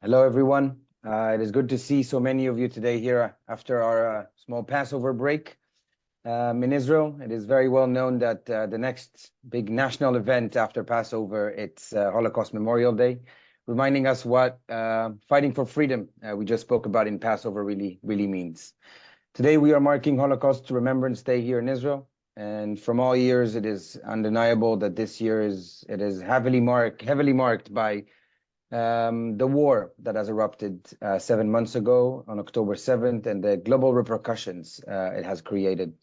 Hello, everyone. It is good to see so many of you today here after our small Passover break in Israel. It is very well known that the next big national event after Passover, it's Holocaust Memorial Day, reminding us what fighting for freedom we just spoke about in Passover really means. Today, we are marking Holocaust Remembrance Day here in Israel. And from all years, it is undeniable that this year is heavily marked by the war that has erupted 7 months ago on October 7th and the global repercussions it has created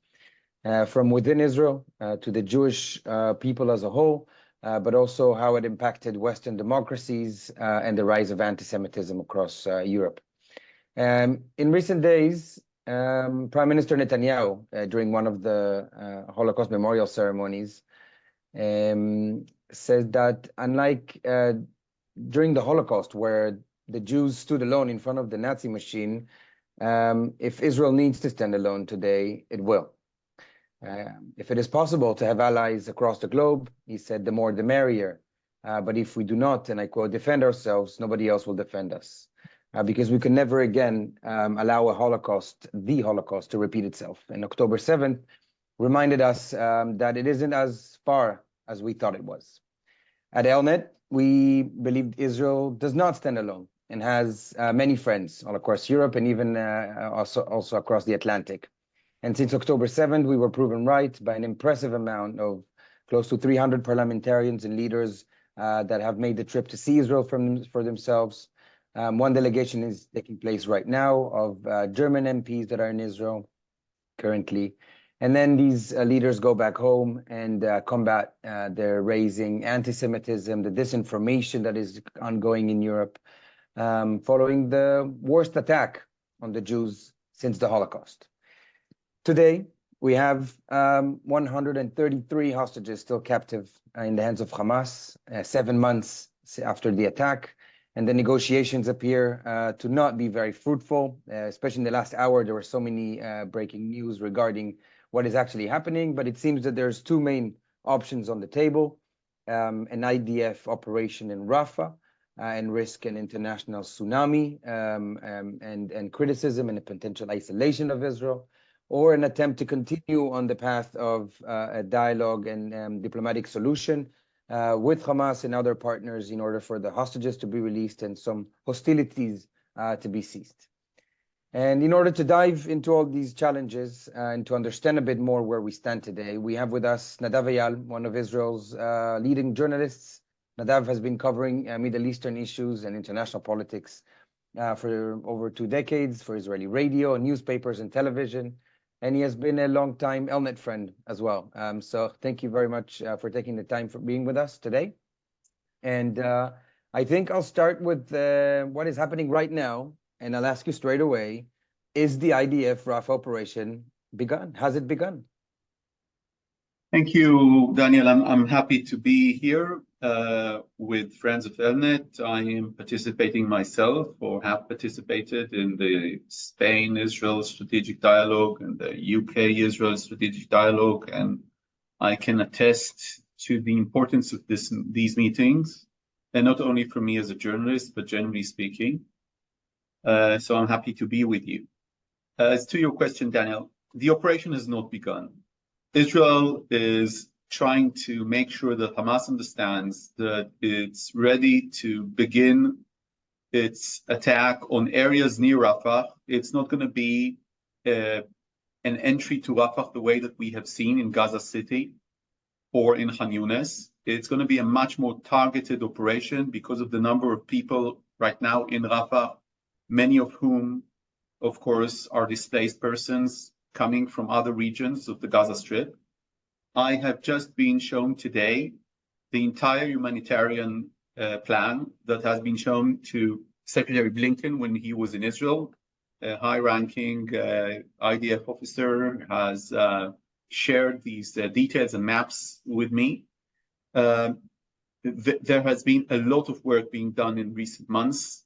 from within Israel to the Jewish people as a whole, but also how it impacted Western democracies and the rise of anti-Semitism across Europe. In recent days, Prime Minister Netanyahu, during one of the Holocaust memorial ceremonies, said that unlike during the Holocaust, where the Jews stood alone in front of the Nazi machine, if Israel needs to stand alone today, it will. If it is possible to have allies across the globe, he said, the more the merrier. But if we do not, and I quote, defend ourselves, nobody else will defend us. Because we can never again allow the Holocaust, to repeat itself. And October 7th reminded us that it isn't as far as we thought it was. At ELNET, we believe Israel does not stand alone and has many friends all across Europe and even also across the Atlantic. And since October 7th, we were proven right by an impressive amount of close to 300 parliamentarians and leaders that have made the trip to see Israel for themselves. One delegation is taking place right now of German MPs that are in Israel currently. And then these leaders go back home and combat their raising anti-Semitism, the disinformation that is ongoing in Europe, following the worst attack on the Jews since the Holocaust. Today, we have 133 hostages still captive in the hands of Hamas, 7 months after the attack. And the negotiations appear to not be very fruitful, especially in the last hour. There were so many breaking news regarding what is actually happening, but it seems that there's two main options on the table, an IDF operation in Rafah and risk an international tsunami and criticism and a potential isolation of Israel, or an attempt to continue on the path of a dialogue and diplomatic solution with Hamas and other partners in order for the hostages to be released and some hostilities to be ceased. And in order to dive into all these challenges and to understand a bit more where we stand today, we have with us Nadav Eyal, one of Israel's leading journalists. Nadav has been covering Middle Eastern issues and international politics for over 2 decades for Israeli radio, newspapers, and television. And he has been a long-time ELNET friend as well. So thank you very much for taking the time for being with us today. And I think I'll start with what is happening right now. And I'll ask you straight away, is the IDF Rafah operation begun? Has it begun? Thank you, Daniel. I'm happy to be here with friends of ELNET. I am participating myself, or have participated, in the Spain-Israel Strategic Dialogue and the UK-Israel Strategic Dialogue, and I can attest to the importance of these meetings, and not only for me as a journalist, but generally speaking. So I'm happy to be with you. As to your question, Daniel, the operation has not begun. Israel is trying to make sure that Hamas understands that it's ready to begin its attack on areas near Rafah. It's not going to be an entry to Rafah the way that we have seen in Gaza City or in Khan Yunis. It's going to be a much more targeted operation because of the number of people right now in Rafah, many of whom, of course, are displaced persons coming from other regions of the Gaza Strip. I have just been shown today the entire humanitarian plan that has been shown to Secretary Blinken when he was in Israel. A high-ranking IDF officer has shared these details and maps with me. There has been a lot of work being done in recent months.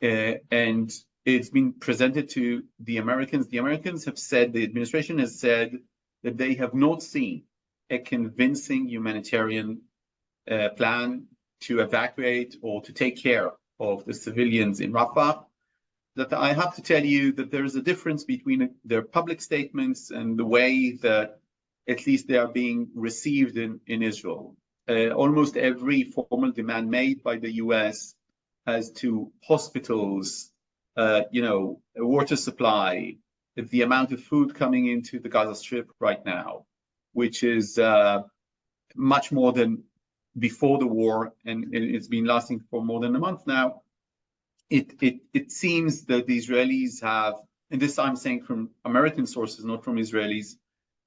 And it's been presented to the Americans. The Americans have said, the administration has said that they have not seen a convincing humanitarian plan to evacuate or to take care of the civilians in Rafah, that I have to tell you that there is a difference between their public statements and the way that at least they are being received in Israel. Almost every formal demand made by the US as to hospitals, water supply, the amount of food coming into the Gaza Strip right now, which is much more than before the war, and it's been lasting for more than a month now. It seems that the Israelis have, and this I'm saying from American sources, not from Israelis,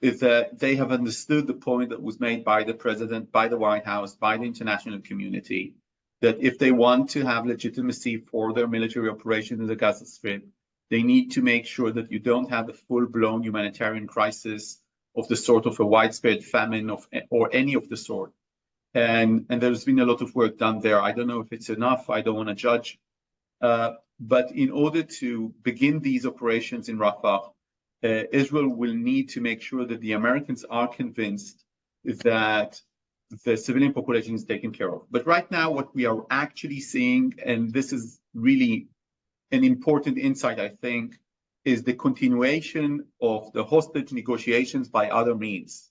is that they have understood the point that was made by the president, by the White House, by the international community, that if they want to have legitimacy for their military operation in the Gaza Strip, they need to make sure that you don't have a full-blown humanitarian crisis of the sort of a widespread famine or any of the sort. And there's been a lot of work done there. I don't know if it's enough. I don't want to judge. But in order to begin these operations in Rafah, Israel will need to make sure that the Americans are convinced that the civilian population is taken care of. But right now, what we are actually seeing, and this is really an important insight, I think, is the continuation of the hostage negotiations by other means,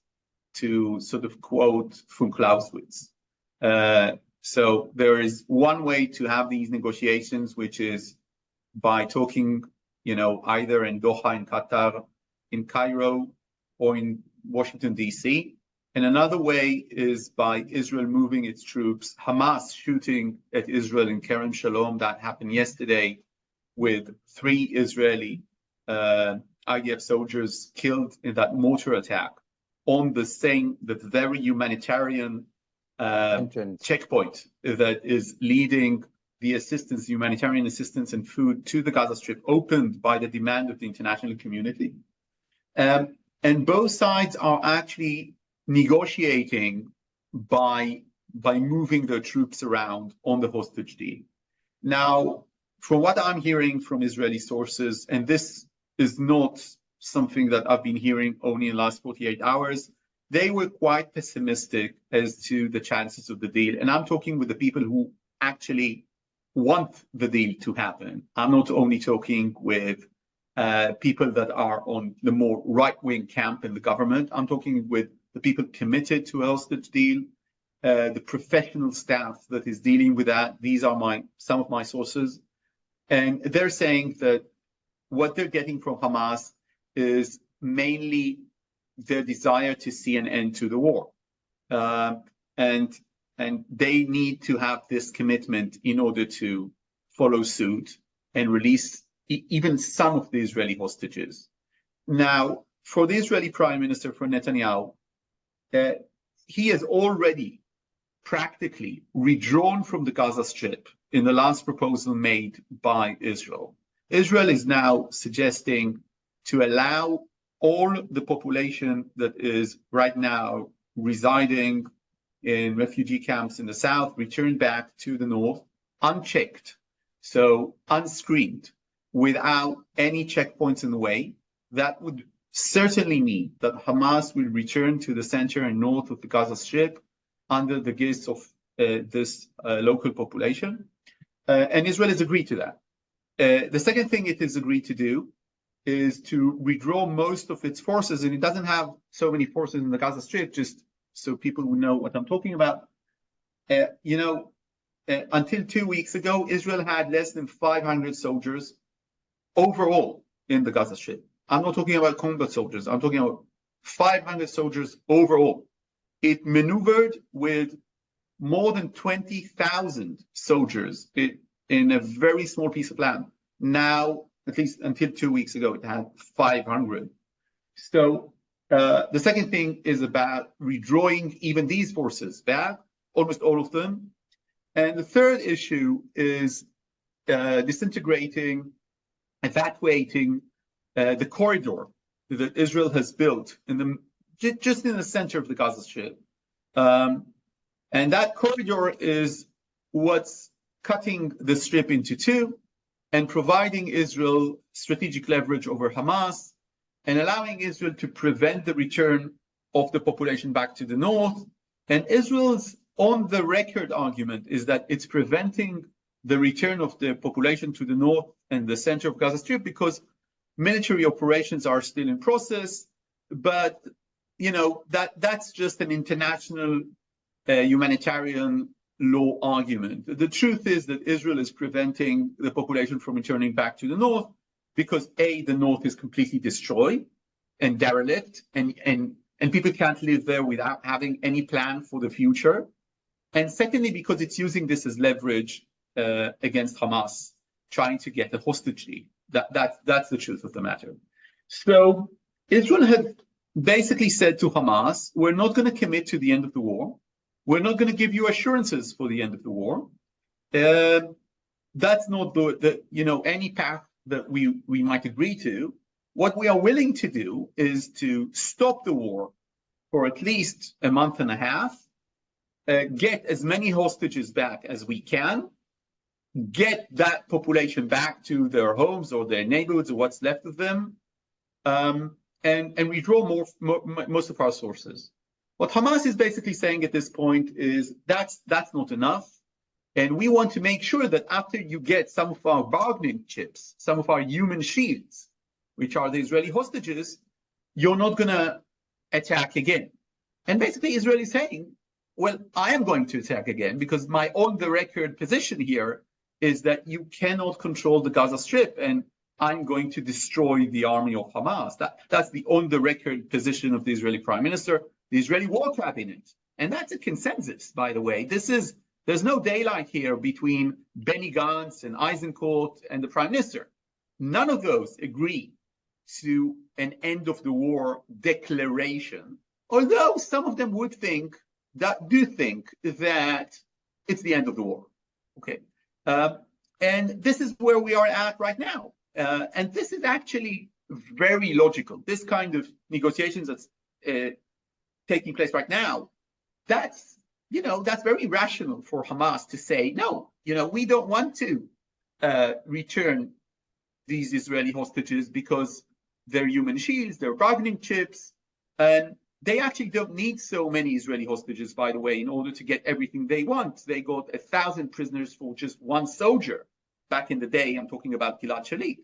to sort of quote von Clausewitz. So there is one way to have these negotiations, which is by talking, either in Doha, in Qatar, in Cairo, or in Washington, D.C. And another way is by Israel moving its troops, Hamas shooting at Israel in Kerem Shalom. That happened yesterday, with 3 Israeli IDF soldiers killed in that mortar attack on the very humanitarian checkpoint that is leading the assistance, humanitarian assistance and food to the Gaza Strip, opened by the demand of the international community. And both sides are actually negotiating by moving their troops around on the hostage deal. Now, from what I'm hearing from Israeli sources, and this is not something that I've been hearing only in the last 48 hours, they were quite pessimistic as to the chances of the deal. And I'm talking with the people who actually want the deal to happen. I'm not only talking with people that are on the more right-wing camp in the government. I'm talking with the people committed to a hostage deal, the professional staff that is dealing with that. These are some of my sources. And they're saying that what they're getting from Hamas is mainly their desire to see an end to the war. And they need to have this commitment in order to follow suit and release even some of the Israeli hostages. Now, for the Israeli Prime Minister, for Netanyahu, he has already practically withdrawn from the Gaza Strip in the last proposal made by Israel. Israel is now suggesting to allow all the population that is right now residing in refugee camps in the south return back to the north unchecked, so unscreened, without any checkpoints in the way. That would certainly mean that Hamas will return to the center and north of the Gaza Strip under the guise of this local population. And Israel has agreed to that. The second thing it has agreed to do is to withdraw most of its forces, and it doesn't have so many forces in the Gaza Strip, just so people will know what I'm talking about. Until 2 weeks ago, Israel had less than 500 soldiers overall in the Gaza Strip. I'm not talking about combat soldiers. I'm talking about 500 soldiers overall. It maneuvered with more than 20,000 soldiers in a very small piece of land. Now, at least until 2 weeks ago, it had 500. So the second thing is about withdrawing even these forces back, almost all of them. And the third issue is disintegrating, evacuating the corridor that Israel has built just in the center of the Gaza Strip. And that corridor is what's cutting the strip into two and providing Israel strategic leverage over Hamas and allowing Israel to prevent the return of the population back to the north. And Israel's on the record argument is that it's preventing the return of the population to the north and the center of Gaza Strip because military operations are still in process, but that's just an international humanitarian law argument. The truth is that Israel is preventing the population from returning back to the north because the north is completely destroyed and derelict, and people can't live there without having any plan for the future. And secondly, because it's using this as leverage against Hamas, trying to get a hostage deal. That's the truth of the matter. So Israel had basically said to Hamas, we're not going to commit to the end of the war. We're not going to give you assurances for the end of the war. That's not any path that we might agree to. What we are willing to do is to stop the war for at least a month and a half, get as many hostages back as we can, get that population back to their homes or their neighborhoods or what's left of them, and withdraw most of our sources. What Hamas is basically saying at this point is that's not enough, and we want to make sure that after you get some of our bargaining chips, some of our human shields, which are the Israeli hostages, you're not going to attack again. And basically Israel is saying, well, I am going to attack again because my on-the-record position here is that you cannot control the Gaza Strip, and I'm going to destroy the army of Hamas. That's the on-the-record position of the Israeli Prime Minister, the Israeli War Cabinet. And that's a consensus, by the way. There's no daylight here between Benny Gantz and Eisenkot and the Prime Minister. None of those agree to an end of the war declaration, although some of them do think that it's the end of the war. Okay. And this is where we are at right now. And this is actually very logical. This kind of negotiations that's taking place right now, that's very rational for Hamas to say, no, we don't want to return these Israeli hostages because they're human shields, they're bargaining chips, and they actually don't need so many Israeli hostages, by the way, in order to get everything they want. They got 1,000 prisoners for just one soldier back in the day. I'm talking about Gilad Shalit.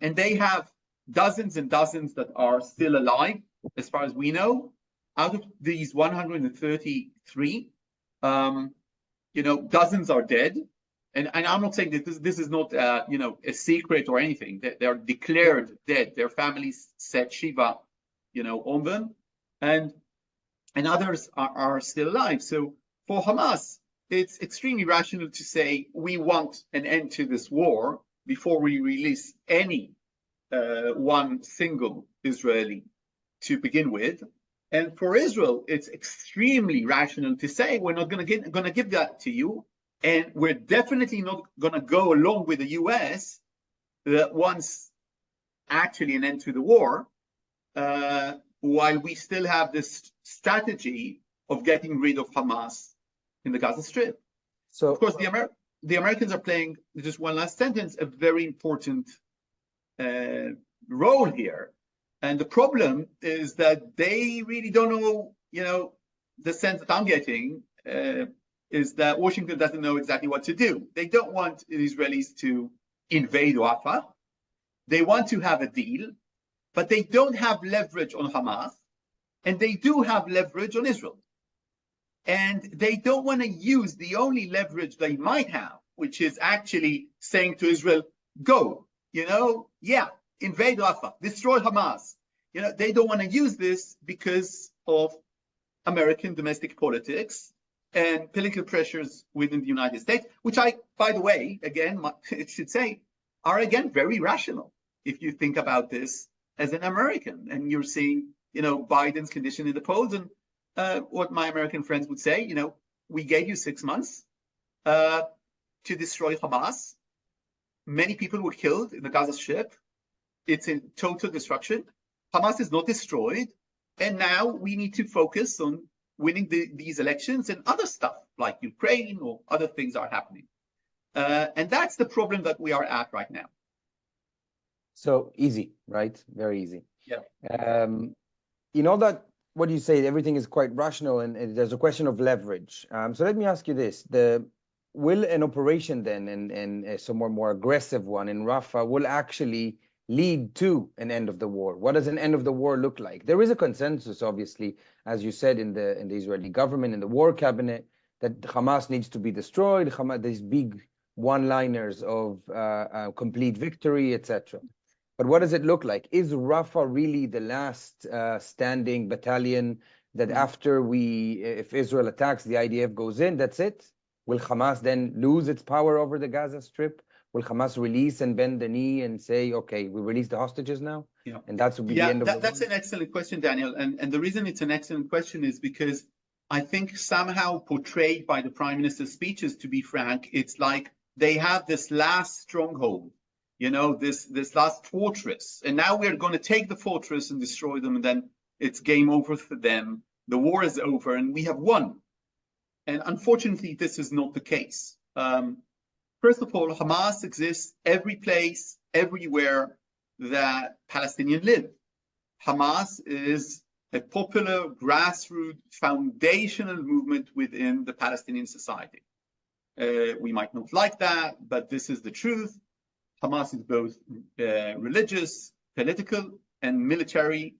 And they have dozens and dozens that are still alive, as far as we know. Out of these 133, dozens are dead. And I'm not saying that this is not a secret or anything. They are declared dead. Their families set Shiva on them, and others are still alive. So for Hamas, it's extremely rational to say we want an end to this war before we release any one single Israeli to begin with. And for Israel, it's extremely rational to say we're not going to give that to you, and we're definitely not going to go along with the U.S. that wants actually an end to the war, while we still have this strategy of getting rid of Hamas in the Gaza Strip. So, of course, the Americans are playing, just one last sentence, a very important role here. And the problem is that they really don't know, the sense that I'm getting is that Washington doesn't know exactly what to do. They don't want the Israelis to invade Rafah. They want to have a deal, but they don't have leverage on Hamas, and they do have leverage on Israel. And they don't want to use the only leverage they might have, which is actually saying to Israel, go, invade Rafah, destroy Hamas. They don't want to use this because of American domestic politics and political pressures within the United States, which by the way, again, it should say, are again very rational if you think about this as an American. And you're seeing, Biden's condition in the polls, and what my American friends would say, we gave you 6 months to destroy Hamas. Many people were killed in the Gaza Strip. It's in total destruction. Hamas is not destroyed. And now we need to focus on winning these elections, and other stuff like Ukraine or other things are happening. And that's the problem that we are at right now. So easy, right? Very easy. Yeah. That what you say, everything is quite rational, and there's a question of leverage. So let me ask you this. will an operation then, and a somewhat more aggressive one in Rafah, will actually lead to an end of the war? What does an end of the war look like? There is a consensus, obviously, as you said, in the Israeli government, in the war cabinet, that Hamas needs to be destroyed. These big one-liners of complete victory, etc. But what does it look like? Is Rafah really the last standing battalion that after if Israel attacks, the IDF goes in, that's it? Will Hamas then lose its power over the Gaza Strip? Will Hamas release and bend the knee and say, okay, we release the hostages now? Yeah. And that would be the end of the war? That's an excellent question, Daniel. And the reason it's an excellent question is because I think somehow portrayed by the Prime Minister's speeches, to be frank, it's like they have this last stronghold, this last fortress. And now we're going to take the fortress and destroy them, and then it's game over for them. The war is over, and we have won. And unfortunately, this is not the case. First of all, Hamas exists every place, everywhere that Palestinians live. Hamas is a popular, grassroots, foundational movement within the Palestinian society. We might not like that, but this is the truth. Hamas is both religious, political, and military.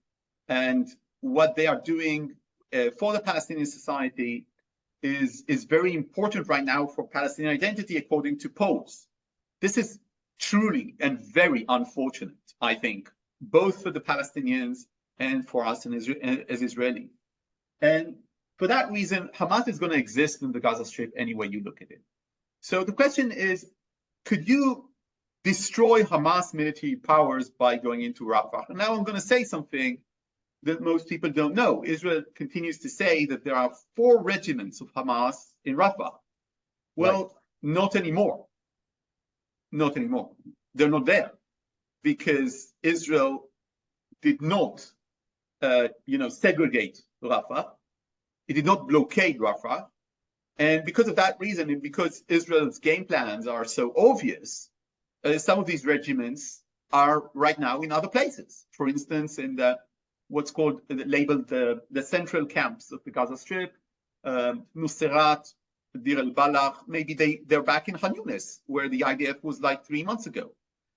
And what they are doing for the Palestinian society is very important right now for Palestinian identity, according to polls. This is truly and very unfortunate, I think, both for the Palestinians and for us as Israeli. And for that reason, Hamas is going to exist in the Gaza Strip any way you look at it. So the question is, could you destroy Hamas military powers by going into Rafah? And now I'm going to say something that most people don't know. Israel continues to say that there are 4 regiments of Hamas in Rafah. Well, right. Not anymore. Not anymore. They're not there because Israel did not, segregate Rafah. It did not blockade Rafah. And because of that reason, and because Israel's game plans are so obvious, some of these regiments are right now in other places. For instance, in what's labeled the central camps of the Gaza Strip, Nuseirat, Deir el-Balah. Maybe they're back in Khan Yunis, where the IDF was like 3 months ago.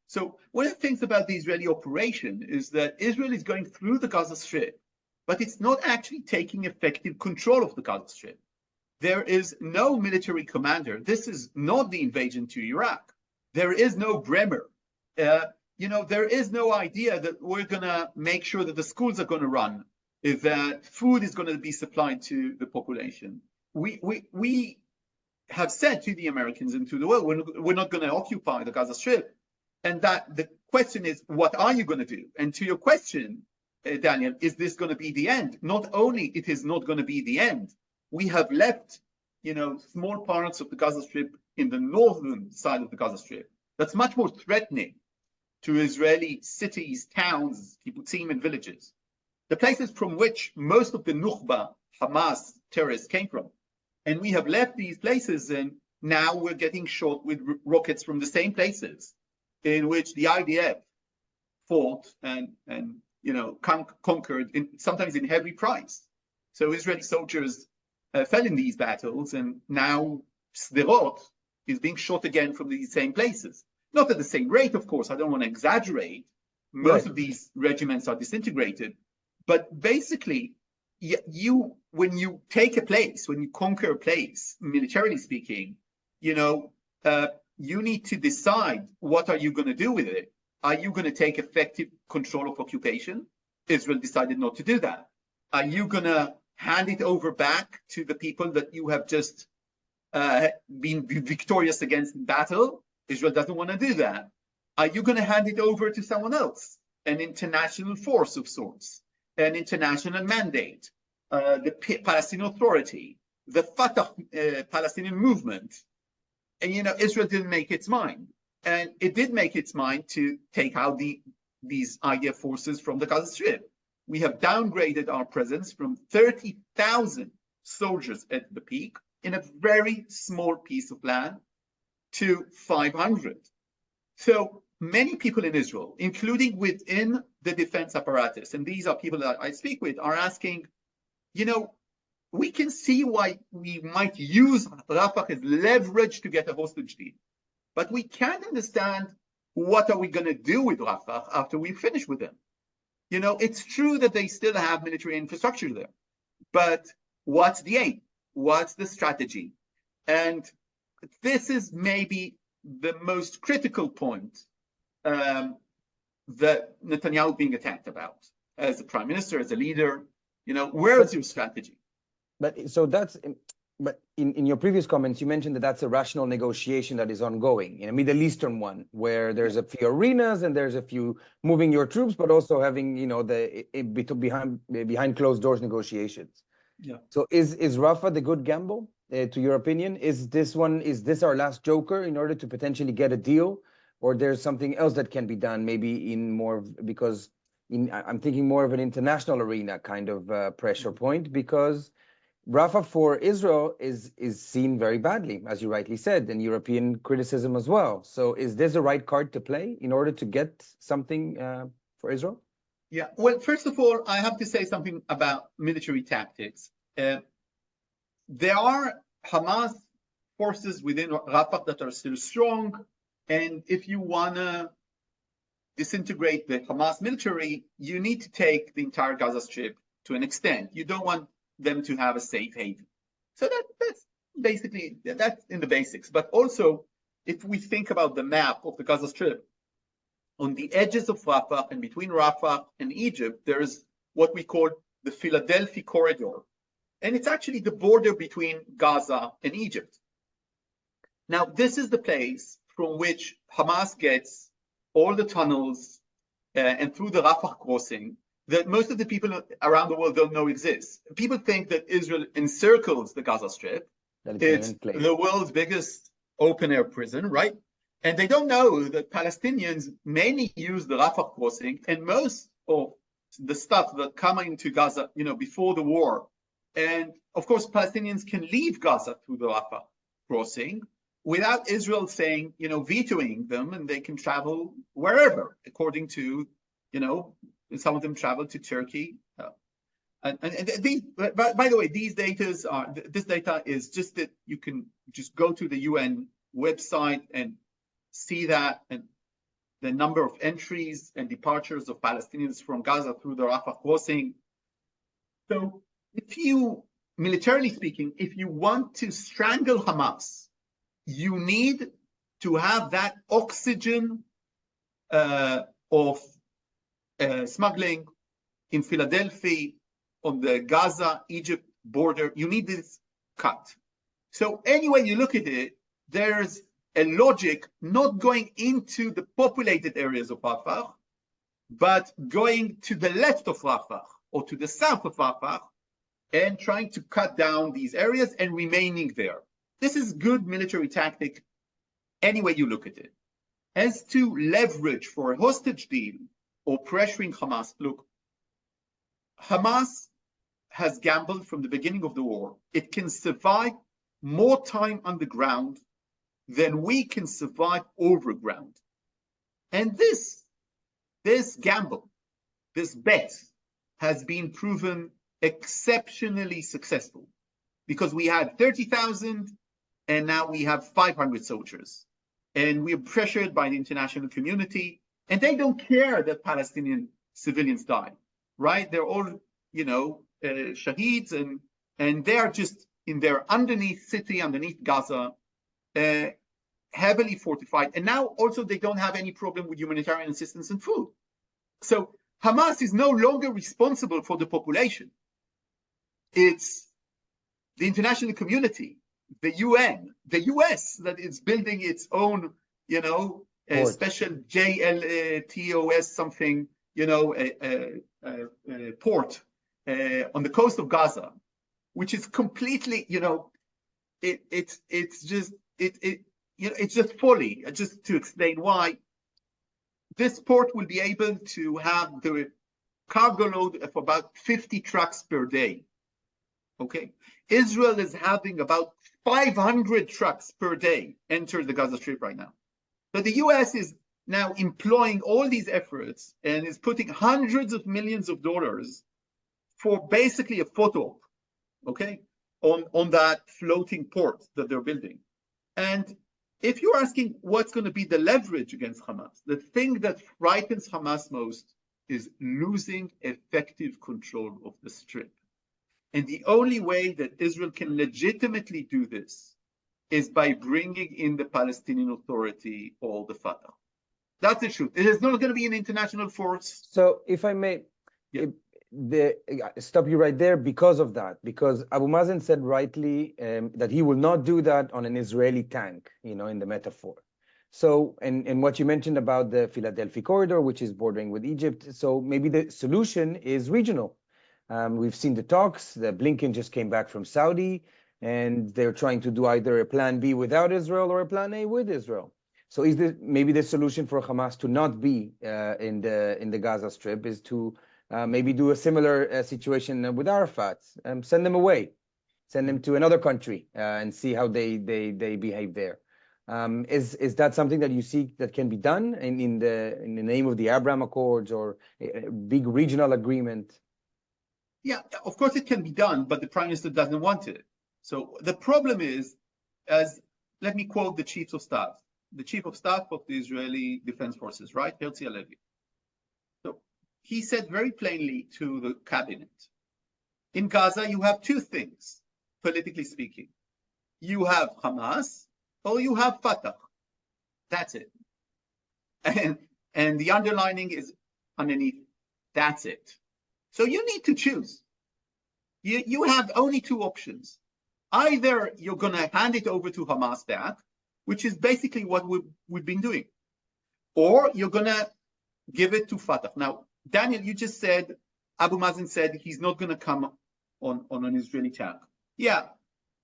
So one of the things about the Israeli operation is that Israel is going through the Gaza Strip, but it's not actually taking effective control of the Gaza Strip. There is no military commander. This is not the invasion to Iraq. There is no Bremer. There is no idea that we're going to make sure that the schools are going to run, that food is going to be supplied to the population. We have said to the Americans and to the world, we're not going to occupy the Gaza Strip. And that the question is, what are you going to do? And to your question, Daniel, is this going to be the end? Not only it is not going to be the end, we have left, small parts of the Gaza Strip in the northern side of the Gaza Strip. That's much more threatening to Israeli cities, towns, kibbutzim, and villages. The places from which most of the Nukhba, Hamas terrorists came from. And we have left these places, and now we're getting shot with rockets from the same places in which the IDF fought and conquered, sometimes in heavy price. So Israeli soldiers fell in these battles, and now Sderot is being shot again from these same places. Not at the same rate, of course. I don't want to exaggerate. Most of these regiments are disintegrated. But basically, when you take a place, when you conquer a place, militarily speaking, you need to decide, what are you going to do with it? Are you going to take effective control of occupation? Israel decided not to do that. Are you going to hand it over back to the people that you have just been victorious against in battle? Israel doesn't want to do that. Are you going to hand it over to someone else? An international force of sorts, an international mandate, the Palestinian Authority, the Fatah Palestinian movement. And, Israel didn't make its mind. And it did make its mind to take out these IDF forces from the Gaza Strip. We have downgraded our presence from 30,000 soldiers at the peak in a very small piece of land to 500. So many people in Israel, including within the defense apparatus, and these are people that I speak with, are asking, we can see why we might use Rafah as leverage to get a hostage deal. But we can't understand what are we going to do with Rafah after we finish with them. You know, it's true that they still have military infrastructure there, but what's the aim? What's the strategy? And this is maybe the most critical point that Netanyahu being attacked about as a prime minister, as a leader. You know, where's your strategy? But so that's, but in your previous comments, you mentioned that that's a rational negotiation that is ongoing, in a Middle Eastern one, where there's a few arenas and there's a few moving your troops, but also having, you know, the behind closed doors negotiations. Yeah. So is Rafah the good gamble, to your opinion? Is this our last joker in order to potentially get a deal, or there's something else that can be done, maybe in more, because I'm thinking more of an international arena kind of pressure point, because Rafah for Israel is seen very badly, as you rightly said, and European criticism as well. So is this the right card to play in order to get something for Israel? Yeah, well, first of all, I have to say something about military tactics. There are Hamas forces within Rafah that are still strong, and if you want to disintegrate the Hamas military, you need to take the entire Gaza Strip to an extent. You don't want them to have a safe haven. So that's basically, that's in the basics. But also, if we think about the map of the Gaza Strip, on the edges of Rafah and between Rafah and Egypt, there's what we call the Philadelphia corridor. And it's actually the border between Gaza and Egypt. Now, this is the place from which Hamas gets all the tunnels and through the Rafah crossing that most of the people around the world don't know exists. People think that Israel encircles the Gaza Strip. It's the world's biggest open-air prison, right? And they don't know that Palestinians mainly use the Rafah crossing, and most of the stuff that come into Gaza, you know, before the war. And of course, Palestinians can leave Gaza through the Rafah crossing without Israel saying, you know, vetoing them, and they can travel wherever, according to, you know, some of them travel to Turkey. And these, by the way, this data is just that you can just go to the UN website and see that, and the number of entries and departures of Palestinians from Gaza through the Rafah crossing. So if you, militarily speaking, if you want to strangle Hamas, you need to have that oxygen of smuggling in Philadelphia, on the Gaza-Egypt border. You need this cut. So anyway you look at it, there's a logic not going into the populated areas of Rafah, but going to the left of Rafah or to the south of Rafah and trying to cut down these areas and remaining there. This is good military tactic any way you look at it. As to leverage for a hostage deal or pressuring Hamas, look, Hamas has gambled from the beginning of the war. It can survive more time underground than we can survive overground. And this gamble, this bet, has been proven exceptionally successful, because we had 30,000 and now we have 500 soldiers. And we're pressured by the international community, and they don't care that Palestinian civilians die, right? They're all, you know, shaheeds, and they are just in their underneath city, underneath Gaza, heavily fortified. And now also they don't have any problem with humanitarian assistance and food. So Hamas is no longer responsible for the population. It's the international community, the UN, the US that is building its own, you know, special JLTOS something, you know, port on the coast of Gaza, which is completely, you know, it's just folly. Just to explain why, this port will be able to have the cargo load of about 50 trucks per day. Okay, Israel is having about 500 trucks per day enter the Gaza Strip right now. But the US is now employing all these efforts and is putting hundreds of millions of dollars for basically a photo op. okay, on that floating port that they're building. And if you're asking what's going to be the leverage against Hamas, the thing that frightens Hamas most is losing effective control of the Strip. And the only way that Israel can legitimately do this is by bringing in the Palestinian Authority or the Fatah. That's the truth. It is not going to be an international force. So if I may, Yeah. Stop you right there because of that, because Abu Mazen said rightly that he will not do that on an Israeli tank, in the metaphor. So, and what you mentioned about the Philadelphia corridor, which is bordering with Egypt, so maybe the solution is regional. We've seen the talks. The Blinken just came back from Saudi, and they're trying to do either a plan B without Israel or a plan A with Israel. So is this maybe the solution for Hamas to not be in the Gaza Strip is to maybe do a similar situation with Arafat, send them away, send them to another country and see how they behave there. Is that something that you see that can be done in the name of the Abraham Accords or a big regional agreement? Yeah, of course it can be done, but the prime minister doesn't want it. So the problem is, let me quote the chief of staff of the Israeli Defense Forces, right? Herzi Halevi. So he said very plainly to the cabinet, in Gaza, you have two things, politically speaking. You have Hamas or you have Fatah. That's it. And the underlining is underneath, that's it. So you need to choose. You have only two options. Either you're going to hand it over to Hamas back, which is basically what we've been doing, or you're going to give it to Fatah. Now, Daniel, you just said, Abu Mazen said he's not going to come on an Israeli tank. Yeah,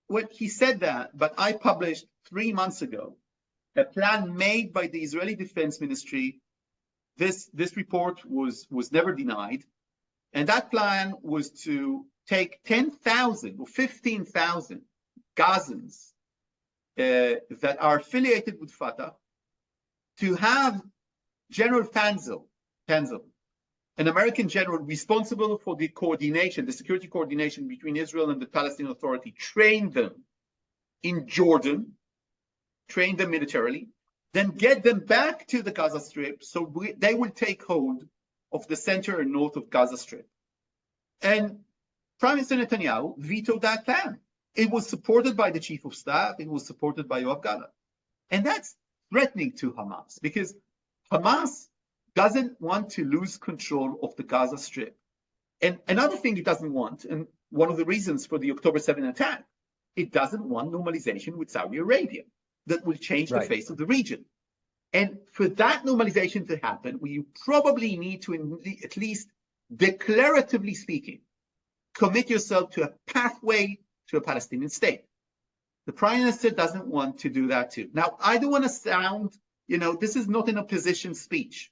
well, he said that, but I published 3 months ago a plan made by the Israeli Defense Ministry. This report was never denied. And that plan was to take 10,000 or 15,000 Gazans that are affiliated with Fatah, to have General Tanzel, an American general responsible for the coordination, the security coordination between Israel and the Palestinian Authority, train them in Jordan, train them militarily, then get them back to the Gaza Strip so they will take hold of the center and north of Gaza Strip. And Prime Minister Netanyahu vetoed that plan. It was supported by the chief of staff. It was supported by Yoav Gallant. And that's threatening to Hamas, because Hamas doesn't want to lose control of the Gaza Strip. And another thing it doesn't want, and one of the reasons for the October 7 attack, it doesn't want normalization with Saudi Arabia that will change the face of the region. And for that normalization to happen, we probably need to, at least declaratively speaking, commit yourself to a pathway to a Palestinian state. The prime minister doesn't want to do that too. Now, I don't want to sound, this is not an opposition speech.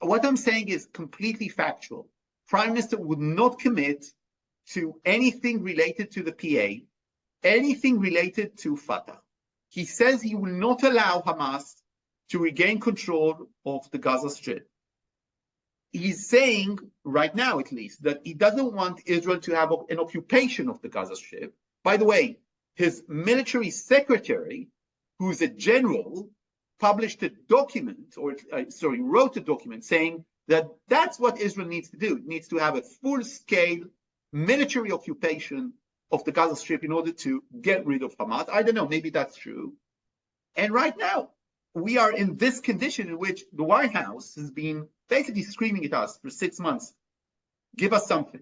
What I'm saying is completely factual. Prime minister would not commit to anything related to the PA, anything related to Fatah. He says he will not allow Hamas to regain control of the Gaza Strip. He's saying, right now at least, that he doesn't want Israel to have an occupation of the Gaza Strip. By the way, his military secretary, who's a general, published a document, wrote a document saying that that's what Israel needs to do. It needs to have a full-scale military occupation of the Gaza Strip in order to get rid of Hamas. I don't know, maybe that's true. And right now, we are in this condition in which the White House has been basically screaming at us for 6 months, give us something,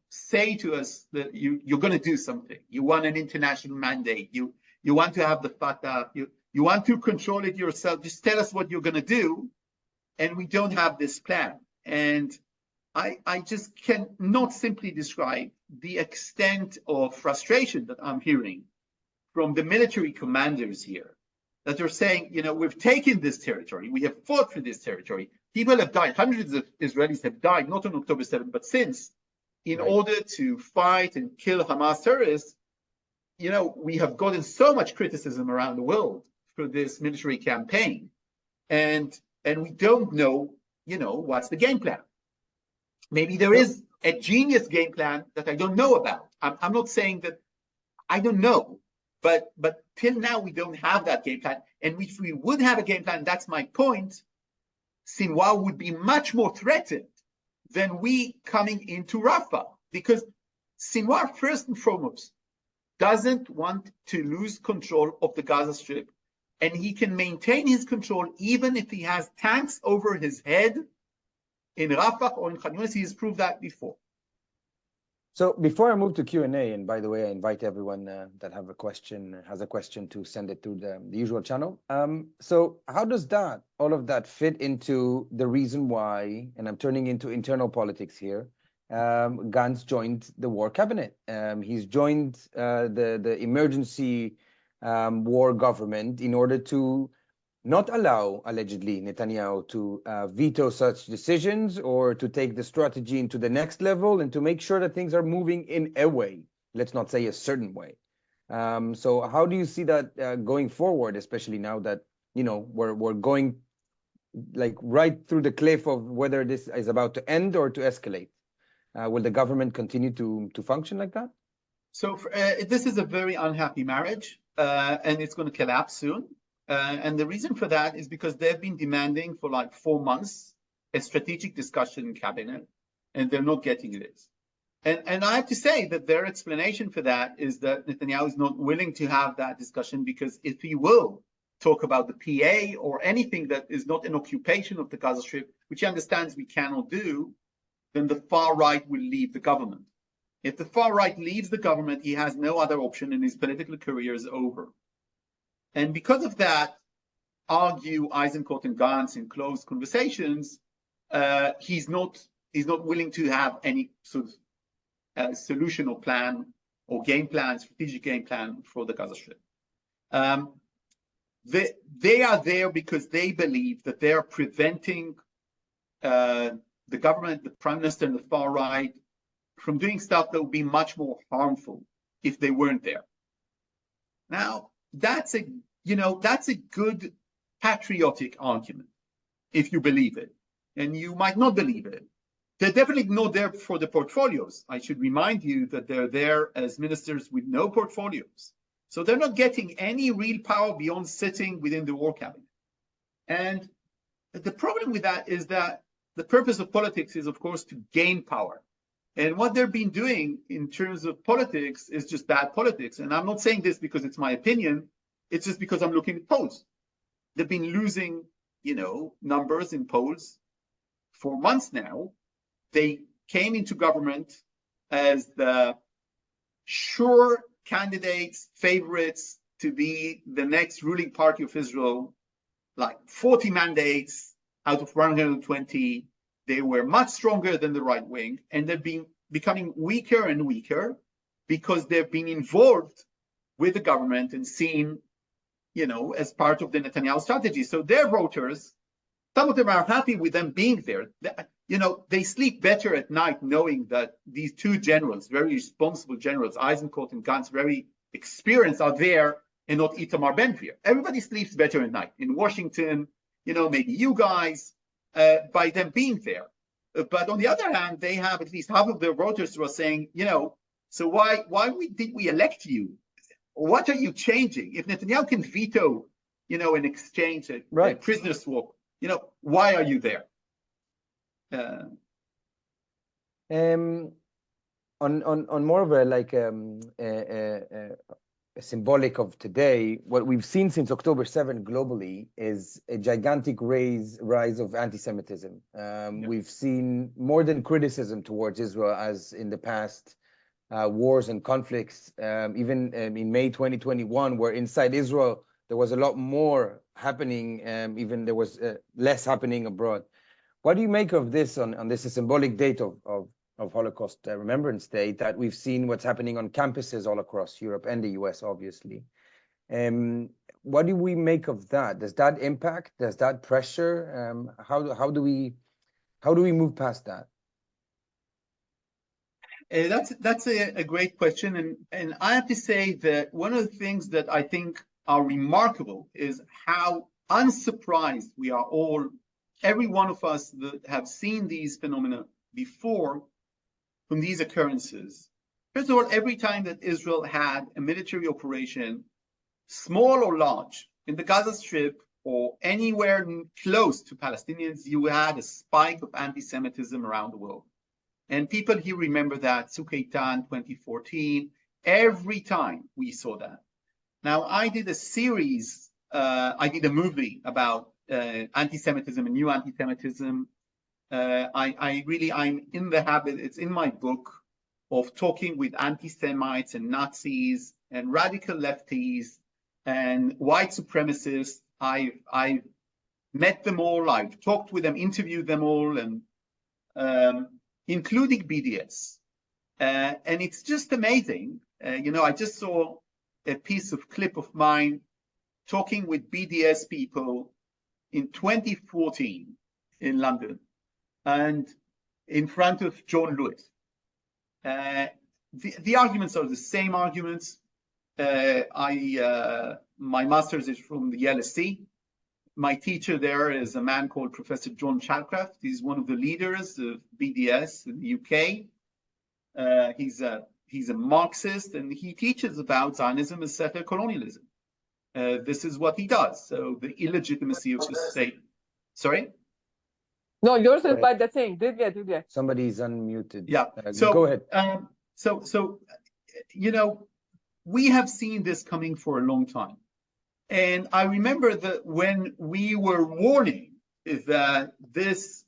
say to us that you're going to do something. You want an international mandate. You want to have the Fatah. You want to control it yourself. Just tell us what you're going to do. And we don't have this plan. And I just cannot simply describe the extent of frustration that I'm hearing from the military commanders here, that they're saying, we've taken this territory. We have fought for this territory. People have died. Hundreds of Israelis have died, not on October 7th, but since, in order to fight and kill Hamas terrorists. We have gotten so much criticism around the world for this military campaign. And we don't know, what's the game plan. Maybe there is a genius game plan that I don't know about. I'm not saying that, I don't know, but till now we don't have that game plan. And if we would have a game plan, that's my point, Sinwar would be much more threatened than we coming into Rafah, because Sinwar, first and foremost, doesn't want to lose control of the Gaza Strip, and he can maintain his control even if he has tanks over his head in Rafah or in Khan Yunis. He has proved that before. So before I move to Q&A, and by the way, I invite everyone that has a question to send it through the usual channel. So how does all of that fit into the reason why, and I'm turning into internal politics here, Gantz joined the war cabinet? He's joined the emergency war government in order to not allow, allegedly, Netanyahu to veto such decisions or to take the strategy into the next level and to make sure that things are moving in a way, let's not say a certain way. So how do you see that going forward, especially now that, we're going like right through the cliff of whether this is about to end or to escalate? Will the government continue to function like that? So this is a very unhappy marriage, and it's going to collapse soon. And the reason for that is because they've been demanding for like 4 months a strategic discussion in cabinet, and they're not getting it. And I have to say that their explanation for that is that Netanyahu is not willing to have that discussion, because if he will talk about the PA or anything that is not an occupation of the Gaza Strip, which he understands we cannot do, then the far right will leave the government. If the far right leaves the government, he has no other option, and his political career is over. And because of that, argue Eisenkot and Gantz in close conversations, he's not willing to have any sort of solution or plan or game plan, strategic game plan for the Gaza Strip. They are there because they believe that they are preventing the government, the prime minister, and the far right from doing stuff that would be much more harmful if they weren't there. Now, that's a good patriotic argument if you believe it, and you might not believe it. They're definitely not there for the portfolios. I should remind you that they're there as ministers with no portfolios. So they're not getting any real power beyond sitting within the war cabinet. And the problem with that is that the purpose of politics is, of course, to gain power. And what they've been doing in terms of politics is just bad politics. And I'm not saying this because it's my opinion. It's just because I'm looking at polls. They've been losing, numbers in polls for months now. They came into government as the sure candidates, favorites to be the next ruling party of Israel, like 40 mandates out of 120. They were much stronger than the right wing, and they've been becoming weaker and weaker because they've been involved with the government and seen, as part of the Netanyahu strategy. So their voters, some of them are happy with them being there. They sleep better at night knowing that these two generals, very responsible generals, Eisenkot and Gantz, very experienced, are there and not Itamar Ben-Gvir. Everybody sleeps better at night. In Washington, maybe you guys, by them being there. But on the other hand, they have at least half of their voters who are saying, so why did we elect you? What are you changing? If Netanyahu can veto, an exchange, a prisoner swap, why are you there? On more of a symbolic of today, what we've seen since October 7 globally is a gigantic rise of anti-Semitism. We've seen more than criticism towards Israel as in the past wars and conflicts, even in May 2021, where inside Israel there was a lot more happening, even there was less happening abroad. What do you make of this on this symbolic date of Holocaust Remembrance Day, that we've seen what's happening on campuses all across Europe and the US, obviously? What do we make of that? Does that impact? Does that pressure? How do we move past that? That's a great question, and I have to say that one of the things that I think are remarkable is how unsurprised we are all, every one of us that have seen these phenomena before, from these occurrences. First of all, every time that Israel had a military operation, small or large, in the Gaza Strip or anywhere close to Palestinians, you had a spike of anti-Semitism around the world. And people here remember that, Sukeitan 2014, every time we saw that. Now, I did a series, I did a movie about anti-Semitism and new anti-Semitism. I'm in the habit, it's in my book, of talking with anti-Semites and Nazis and radical lefties and white supremacists. I've met them all, I've talked with them, interviewed them all, and including BDS. And it's just amazing. I just saw a piece of clip of mine talking with BDS people in 2014 in London and in front of John Lewis. The arguments are the same arguments. My master's is from the LSE. My teacher there is a man called Professor John Chalcraft. He's one of the leaders of BDS in the UK. He's a Marxist, and he teaches about Zionism and settler colonialism. This is what he does. So the illegitimacy of the state. Sorry? No, yours is by the thing. Divya. Somebody's unmuted. Yeah. So go ahead. We have seen this coming for a long time. And I remember that when we were warning that this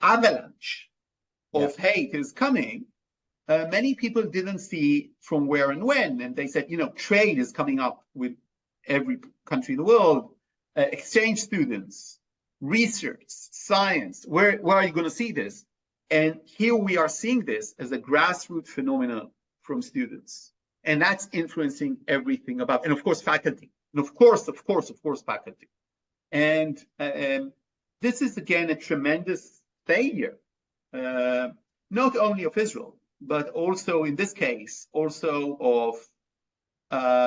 avalanche of hate is coming, many people didn't see from where and when. And they said, trade is coming up with every country in the world, exchange students, research, science. Where are you going to see this? And here we are seeing this as a grassroots phenomenon from students. And that's influencing everything about, and of course, faculty. And of course, faculty. And this is, again, a tremendous failure, not only of Israel, but also, in this case, also of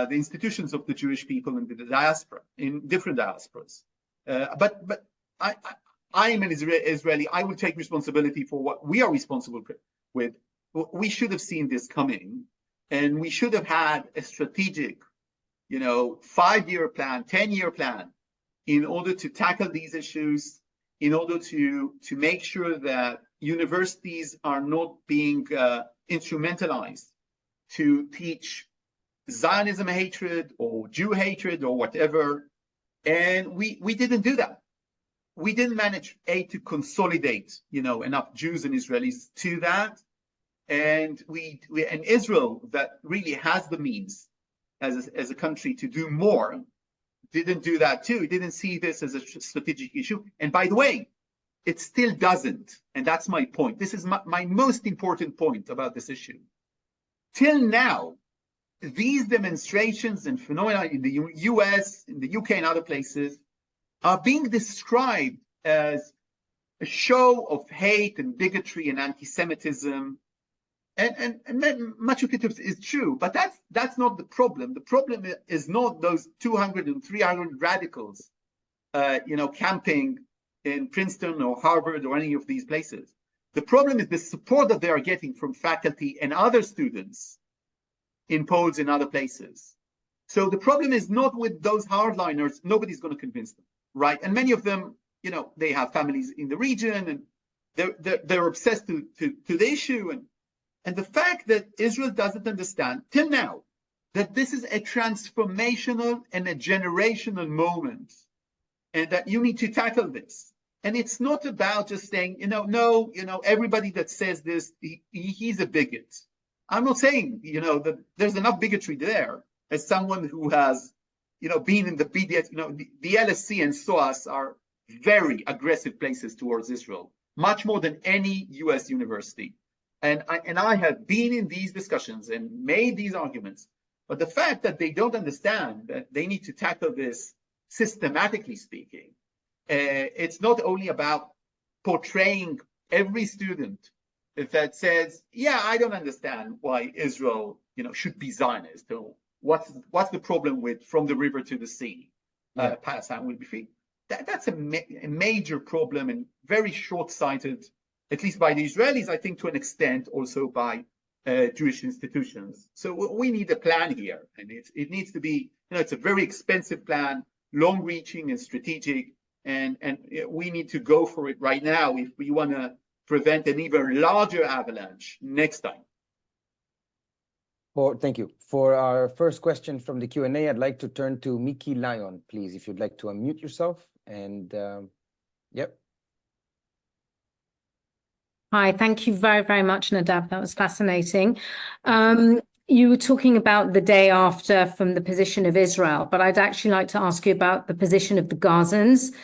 the institutions of the Jewish people in the diaspora, in different diasporas. But I am an Israeli. I will take responsibility for what we are responsible with. We should have seen this coming, and we should have had a strategic, 5-year plan, 10-year plan, in order to tackle these issues, in order to make sure that universities are not being instrumentalized to teach Zionism hatred or Jew hatred or whatever. And we didn't do that. We didn't manage to consolidate, enough Jews and Israelis to that. And and Israel, that really has the means as a country to do more, didn't do that too. It didn't see this as a strategic issue. And by the way, it still doesn't. And that's my point. This is my most important point about this issue. Till now, these demonstrations and phenomena in the US, in the UK, and other places are being described as a show of hate and bigotry and anti-Semitism. And much of it is true, but that's not the problem. The problem is not those 200 and 300 radicals, camping in Princeton or Harvard or any of these places. The problem is the support that they are getting from faculty and other students in polls in other places. So the problem is not with those hardliners. Nobody's going to convince them, right? And many of them, they have families in the region, and they're obsessed to the issue. And the fact that Israel doesn't understand till now that this is a transformational and a generational moment, and that you need to tackle this. And it's not about just saying, everybody that says this, he's a bigot. I'm not saying, that there's enough bigotry there. As someone who has, been in the BDS, the LSE and SOAS are very aggressive places towards Israel, much more than any US university. And I have been in these discussions and made these arguments. But the fact that they don't understand that they need to tackle this systematically speaking, it's not only about portraying every student that says, yeah, I don't understand why Israel, should be Zionist. So what's the problem with from the river to the sea? Palestine will be free. That's a major problem and very short-sighted at least by the Israelis, I think to an extent also by Jewish institutions. So we need a plan here, and it needs to be, it's a very expensive plan, long-reaching and strategic, and we need to go for it right now if we want to prevent an even larger avalanche next time. Thank you. For our first question from the Q&A, I'd like to turn to Mickey Lyon, please, if you'd like to unmute yourself. And yep. Hi, thank you very, very much, Nadav. That was fascinating. You were talking about the day after from the position of Israel, but I'd actually like to ask you about the position of the Gazans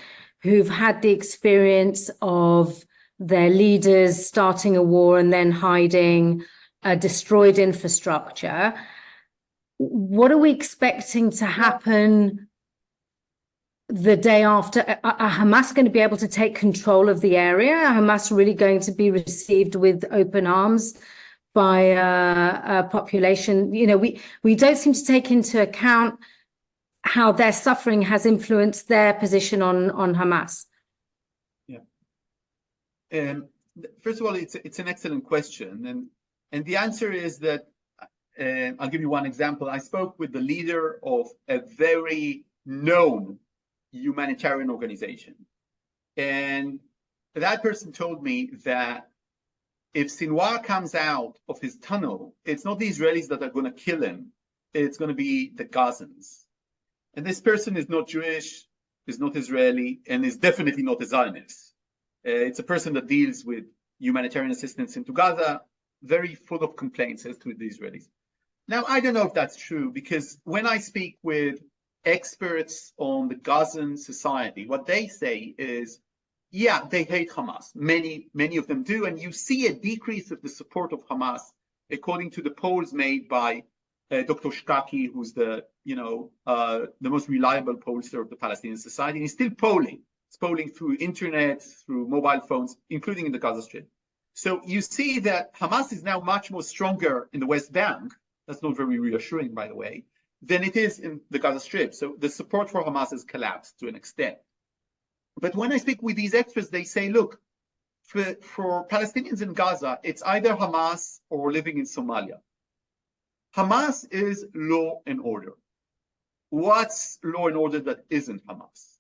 who've had the experience of their leaders starting a war and then hiding destroyed infrastructure. What are we expecting to happen the day after? Are Hamas going to be able to take control of the area? Are Hamas really going to be received with open arms by a population? We don't seem to take into account how their suffering has influenced their position on Hamas. Yeah. First of all, it's an excellent question, and the answer is that I'll give you one example. I spoke with the leader of a very known humanitarian organization, and that person told me that if Sinwar comes out of his tunnel, it's not the Israelis that are going to kill him, it's going to be the Gazans. And this person is not Jewish, is not Israeli, and is definitely not a Zionist. It's a person that deals with humanitarian assistance into Gaza, very full of complaints as to the Israelis. Now, I don't know if that's true, because when I speak with experts on the Gazan society, what they say is, yeah, they hate Hamas. Many of them do, and you see a decrease of the support of Hamas, according to the polls made by Dr. Shkaki, who's the most reliable pollster of the Palestinian society. And he's still polling. It's polling through internet, through mobile phones, including in the Gaza Strip. So you see that Hamas is now much more stronger in the West Bank. That's not very reassuring, by the way, than it is in the Gaza Strip. So the support for Hamas has collapsed to an extent. But when I speak with these experts, they say, look, for Palestinians in Gaza, it's either Hamas or living in Somalia. Hamas is law and order. What's law and order that isn't Hamas?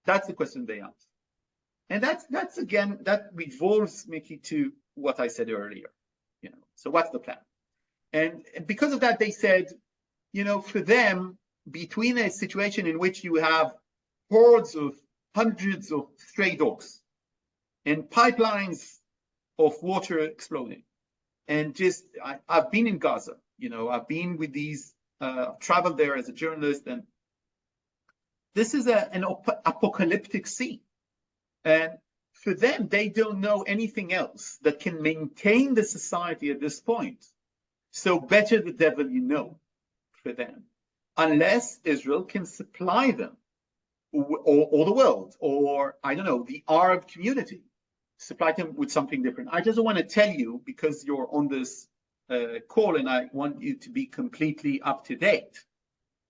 That's the question they ask. And that's again, that revolves, Mickey, to what I said earlier. So what's the plan? And because of that, they said, for them, between a situation in which you have hordes of hundreds of stray dogs and pipelines of water exploding, and I've been in Gaza, I've been with these, traveled there as a journalist, and this is an apocalyptic scene. And for them, they don't know anything else that can maintain the society at this point. So better the devil you know for them, unless Israel can supply them, or the world, or I don't know, the Arab community, supply them with something different. I just want to tell you, because you're on this call, and I want you to be completely up to date.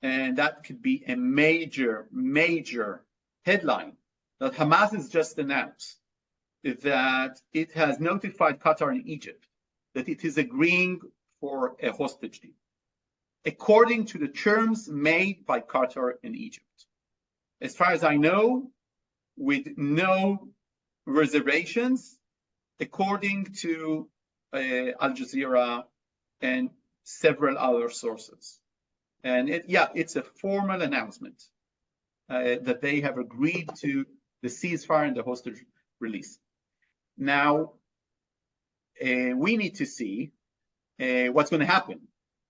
And that could be a major, major headline that Hamas has just announced that it has notified Qatar and Egypt that it is agreeing for a hostage deal, according to the terms made by Qatar and Egypt. As far as I know, with no reservations, according to Al Jazeera and several other sources. And it's a formal announcement that they have agreed to the ceasefire and the hostage release. Now, we need to see what's going to happen.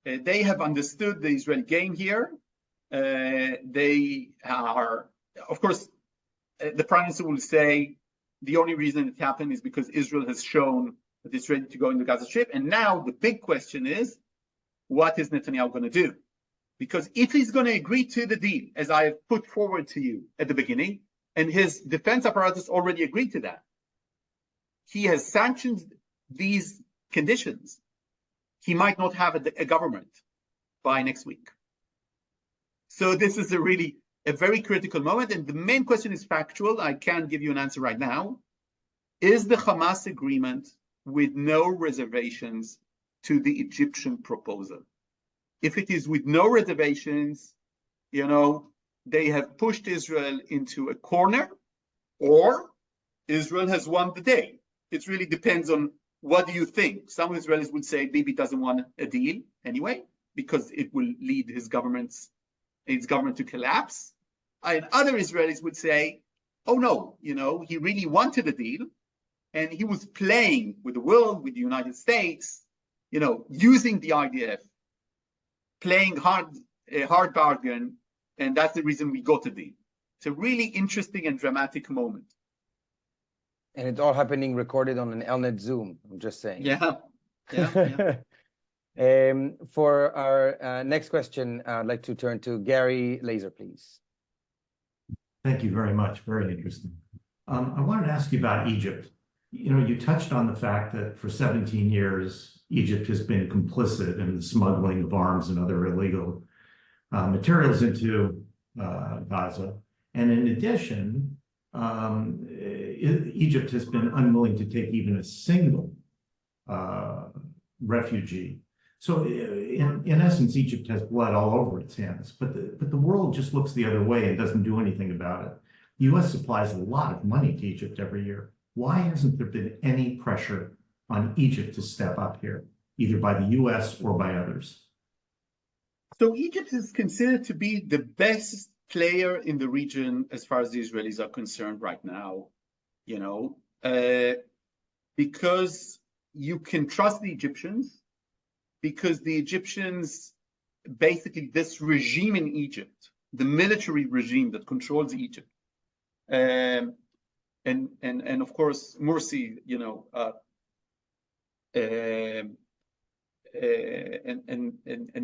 They have understood the Israeli game here. They are, of course, the Prime Minister will say the only reason it happened is because Israel has shown that it's ready to go in the Gaza Strip. And now the big question is, what is Netanyahu going to do? Because if he's going to agree to the deal, as I have put forward to you at the beginning, and his defense apparatus already agreed to that, he has sanctioned these conditions, he might not have a government by next week. So this is a very critical moment. And the main question is factual. I can't give you an answer right now. is the Hamas agreement with no reservations to the Egyptian proposal? If it is with no reservations, you know, they have pushed Israel into a corner, or Israel has won the day. It really depends on what do you think. Some Israelis would say Bibi doesn't want a deal anyway, because it will lead his government to collapse. And other Israelis would say, oh no, you know, he really wanted a deal, and he was playing with the world, with the United States, you know, using the IDF, playing a hard bargain, and that's the reason we got a deal. It's a really interesting and dramatic moment. And it's all happening recorded on an ELNET Zoom, I'm just saying. Yeah, yeah. For our next question, I'd like to turn to Gary Laser, please. Thank you very much. Very interesting. I wanted to ask you about Egypt. You know, you touched on the fact that for 17 years, Egypt has been complicit in the smuggling of arms and other illegal materials into Gaza. And in addition, Egypt has been unwilling to take even a single refugee. So in essence, Egypt has blood all over its hands, but the world just looks the other way and doesn't do anything about it. The U.S. supplies a lot of money to Egypt every year. Why hasn't there been any pressure on Egypt to step up here, either by the U.S. or by others? So Egypt is considered to be the best player in the region as far as the Israelis are concerned right now, you know, because you can trust the Egyptians, because the Egyptians, basically this regime in Egypt, the military regime that controls Egypt, and of course Morsi, you know, and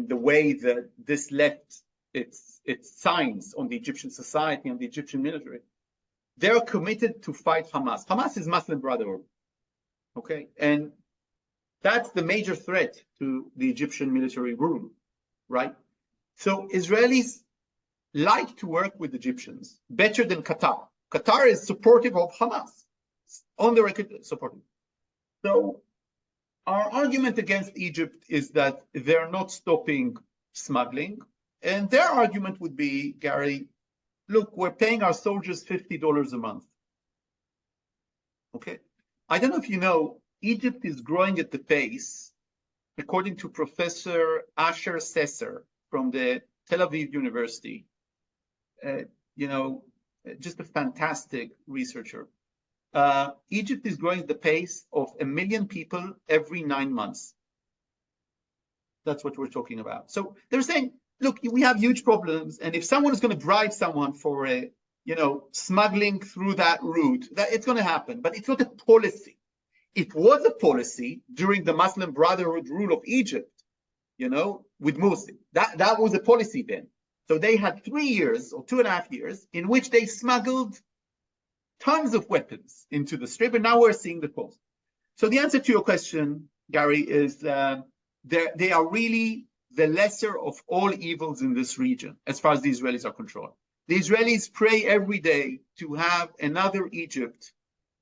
the way that this left its signs on the Egyptian society and the Egyptian military, they're committed to fight Hamas. Hamas is Muslim Brotherhood, okay, and that's the major threat to the Egyptian military rule, right? So Israelis like to work with Egyptians better than Qatar. Qatar is supportive of Hamas, on the record supportive. So our argument against Egypt is that they're not stopping smuggling. And their argument would be, Gary, look, we're paying our soldiers $50 a month. Okay. I don't know if you know, Egypt is growing at the pace, according to Professor Asher Sesser from the Tel Aviv University, you know, just a fantastic researcher. Egypt is growing at the pace of 1 million people every 9 months. That's what we're talking about. So they're saying, look, we have huge problems, and if someone is going to bribe someone for a, you know, smuggling through that route, that it's going to happen, but it's not a policy. It was a policy during the Muslim Brotherhood rule of Egypt, you know, with Morsi. That was a policy then. So they had 3 years or 2.5 years in which they smuggled tons of weapons into the Strip, and now we're seeing the cost. So the answer to your question, Gary, is they are really the lesser of all evils in this region, as far as the Israelis are concerned. The Israelis pray every day to have another Egypt,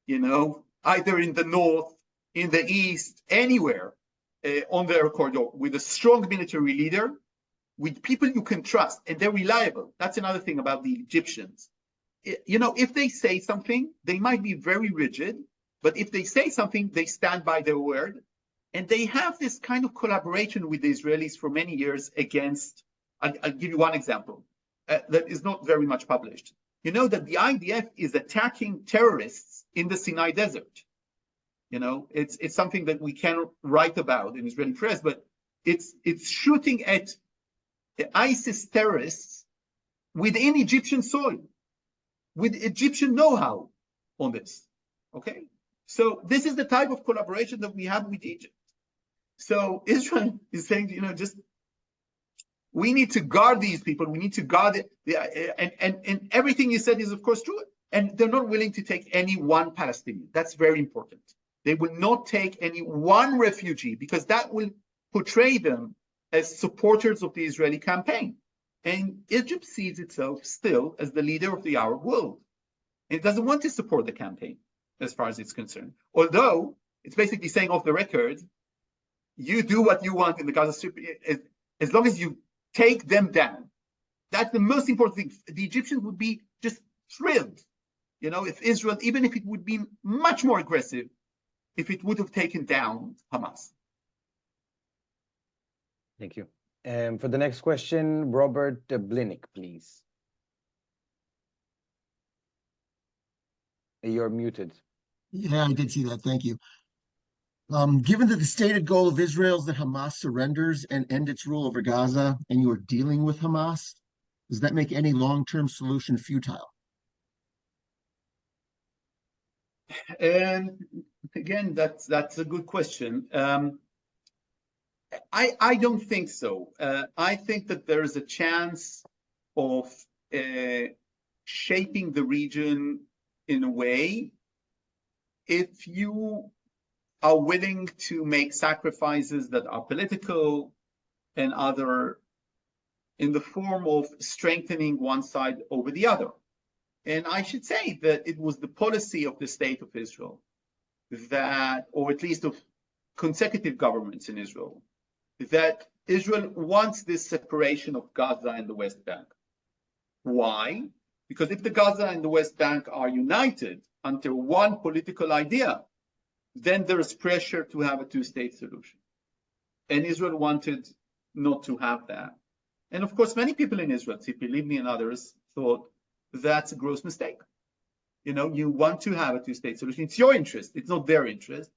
you know, either in the north, in the east, anywhere on their corridor, with a strong military leader, with people you can trust, and they're reliable. That's another thing about the Egyptians. You know, if they say something, they might be very rigid, but if they say something, they stand by their word. And they have this kind of collaboration with the Israelis for many years against, I'll give you one example that is not very much published. You know that the IDF is attacking terrorists in the Sinai Desert. You know, it's something that we cannot write about in Israeli press, but it's shooting at ISIS terrorists within Egyptian soil, with Egyptian know-how on this, okay? So this is the type of collaboration that we have with Egypt. So Israel is saying, you know, just, we need to guard these people, we need to guard it, and everything you said is of course true, and they're not willing to take any one Palestinian. That's very important. They will not take any one refugee, because that will portray them as supporters of the Israeli campaign. And Egypt sees itself still as the leader of the Arab world. And it doesn't want to support the campaign. as far as it's concerned. Although it's basically saying off the record, you do what you want in the Gaza Strip as long as you take them down. That's the most important thing. The Egyptians would be just thrilled, if Israel, even if it would be much more aggressive, if it would have taken down Hamas. Thank you. For the next question, Robert Blinik, please. You're muted. Yeah, I did see that. Thank you. Given that the stated goal of Israel is that Hamas surrenders and end its rule over Gaza, and you are dealing with Hamas, does that make any long-term solution futile? And again, that's a good question. I don't think so. I think that there is a chance of shaping the region in a way if you are willing to make sacrifices that are political and other in the form of strengthening one side over the other. And I should say that it was the policy of the state of Israel that, or at least of consecutive governments in Israel, that Israel wants this separation of Gaza and the West Bank. Why? Because if the Gaza and the West Bank are united under one political idea, then there is pressure to have a two-state solution. And Israel wanted not to have that. And of course, many people in Israel, Tzipi Livni and others, thought that's a gross mistake. You want to have a two-state solution. It's your interest. It's not their interest.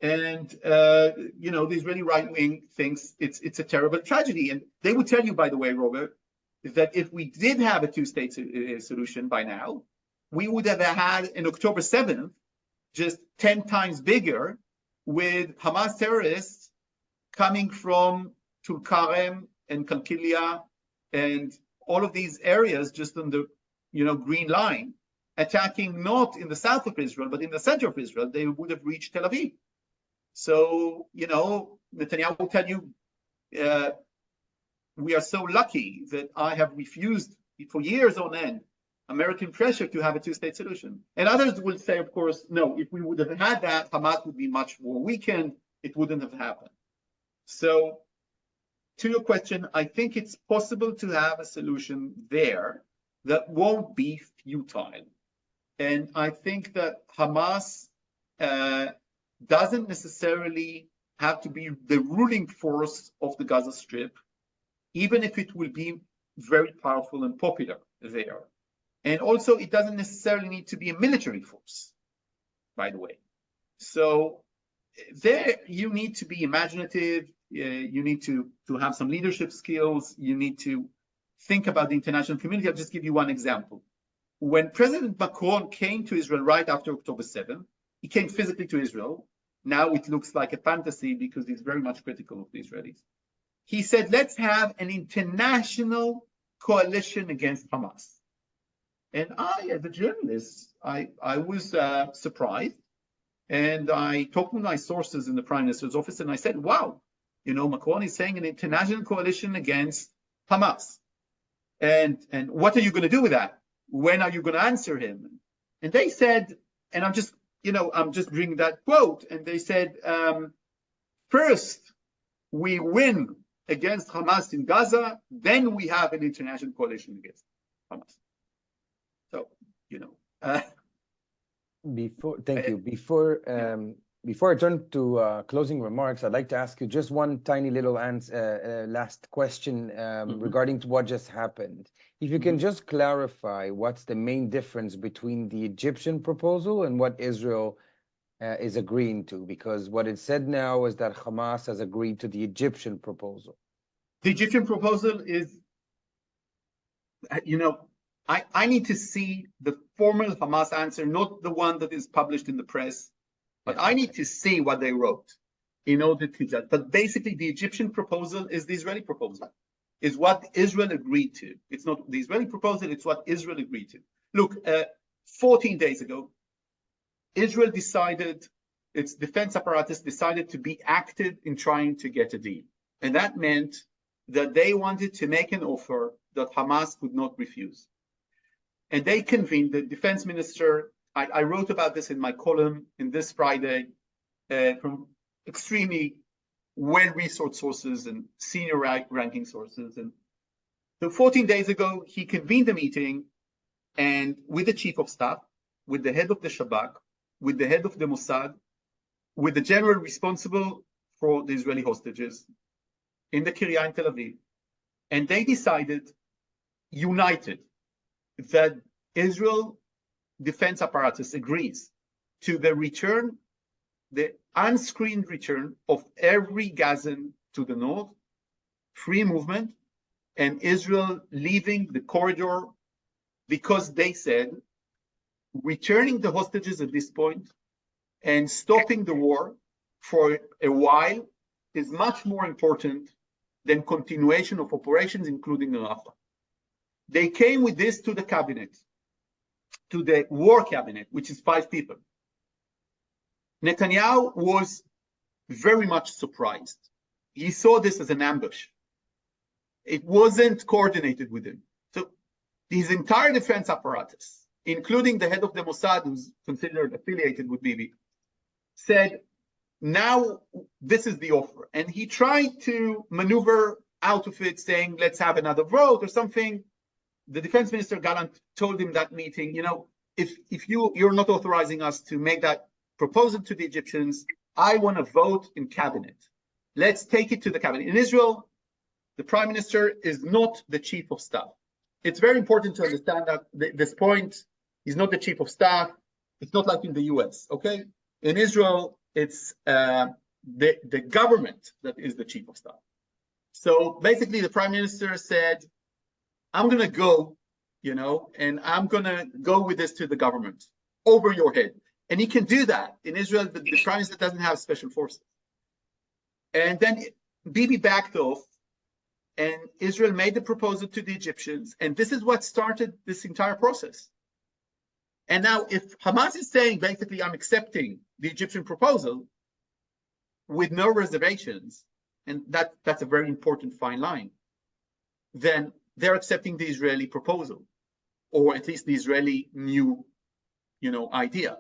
And, the Israeli right wing thinks it's a terrible tragedy. And they would tell you, by the way, Robert, that if we did have a two-state solution by now, we would have had an October 7th just 10 times bigger, with Hamas terrorists coming from Tulkarem and Kalkilia and all of these areas just on the green line, attacking not in the south of Israel, but in the center of Israel. They would have reached Tel Aviv. So, Netanyahu will tell you, we are so lucky that I have refused for years on end American pressure to have a two-state solution. And others will say, of course, no, if we would have had that, Hamas would be much more weakened. It wouldn't have happened. So to your question, I think it's possible to have a solution there that won't be futile. And I think that Hamas doesn't necessarily have to be the ruling force of the Gaza Strip, even if it will be very powerful and popular there. And also, it doesn't necessarily need to be a military force, by the way. So there, you need to be imaginative. You need to have some leadership skills. You need to think about the international community. I'll just give you one example. When President Macron came to Israel right after October 7th, he came physically to Israel. Now it looks like a fantasy because he's very much critical of the Israelis. He said, let's have an international coalition against Hamas. And I, as a journalist, I was surprised. And I talked with my sources in the Prime Minister's office, and I said, wow, Macron is saying an international coalition against Hamas. And what are you going to do with that? When are you going to answer him? And they said, and I'm just bringing that quote, and they said, first, we win against Hamas in Gaza, then we have an international coalition against Hamas. So, Thank you. Before I turn to closing remarks, I'd like to ask you just one tiny little last question regarding to what just happened. If you can just clarify what's the main difference between the Egyptian proposal and what Israel is agreeing to, because what it said now is that Hamas has agreed to the Egyptian proposal. The Egyptian proposal is, I need to see the formal Hamas answer, not the one that is published in the press, but I need to see what they wrote in order to judge. But basically, the Egyptian proposal is the Israeli proposal, is what Israel agreed to. It's not the Israeli proposal, it's what Israel agreed to. Look, 14 days ago, Israel decided, its defense apparatus decided to be active in trying to get a deal. And that meant that they wanted to make an offer that Hamas could not refuse. And they convened, the defense minister I wrote about this in my column in this Friday from extremely well-resourced sources and senior ranking sources. And so 14 days ago, he convened a meeting and with the chief of staff, with the head of the Shabak, with the head of the Mossad, with the general responsible for the Israeli hostages in the Kiryat in Tel Aviv. And they decided, united, that Israel defense apparatus agrees to the return, the unscreened return of every Gazan to the north, free movement, and Israel leaving the corridor, because they said returning the hostages at this point and stopping the war for a while is much more important than continuation of operations, including Rafah. They came with this to the cabinet, to the war cabinet, which is 5 people. Netanyahu was very much surprised. He saw this as an ambush. It wasn't coordinated with him. So his entire defense apparatus, including the head of the Mossad, who's considered affiliated with Bibi, said, now this is the offer. And he tried to maneuver out of it, saying, let's have another vote or something. The defense minister Gallant told him that meeting, if you're not authorizing us to make that proposal to the Egyptians, I want to vote in cabinet. Let's take it to the cabinet. In Israel, the prime minister is not the chief of staff. It's very important to understand that this point, he's not the chief of staff. It's not like in the US, okay? In Israel, it's the government that is the chief of staff. So basically, the prime minister said, I'm going to go, and I'm going to go with this to the government over your head. And he can do that. In Israel, the prime minister doesn't have special forces. And then Bibi backed off, and Israel made the proposal to the Egyptians. And this is what started this entire process. And now, if Hamas is saying, basically, I'm accepting the Egyptian proposal with no reservations, and that's a very important fine line, then they're accepting the Israeli proposal, or at least the Israeli new, idea.